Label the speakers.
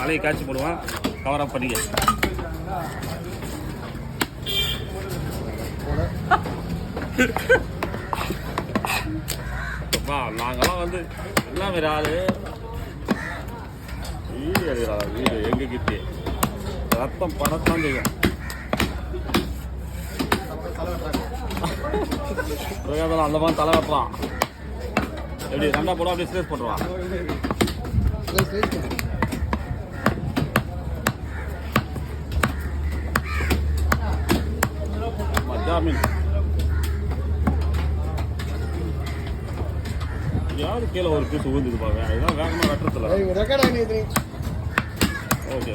Speaker 1: தலையை காய்ச்சி போடுவான். கவர் அப் பண்ணிக்க. நாங்கெல்லாம் வந்து எல்லாம் வேற ஆளு வீடு எடுக்கிறா. வீடு எங்க கிட்டே ரத்தம் படத்தான் செய்யும். அந்த மாதிரி தலை வைப்பான். எப்படி ரெண்டா போடுவா, அப்படியே ஸ்லேஸ் போட்டுருவான். மஜாமீன் யாரு கீழே ஒரு பீஸ் ஊந்துது பாருங்க. இதுதான் வேகமாக வெட்டுறதுல. ஓகே.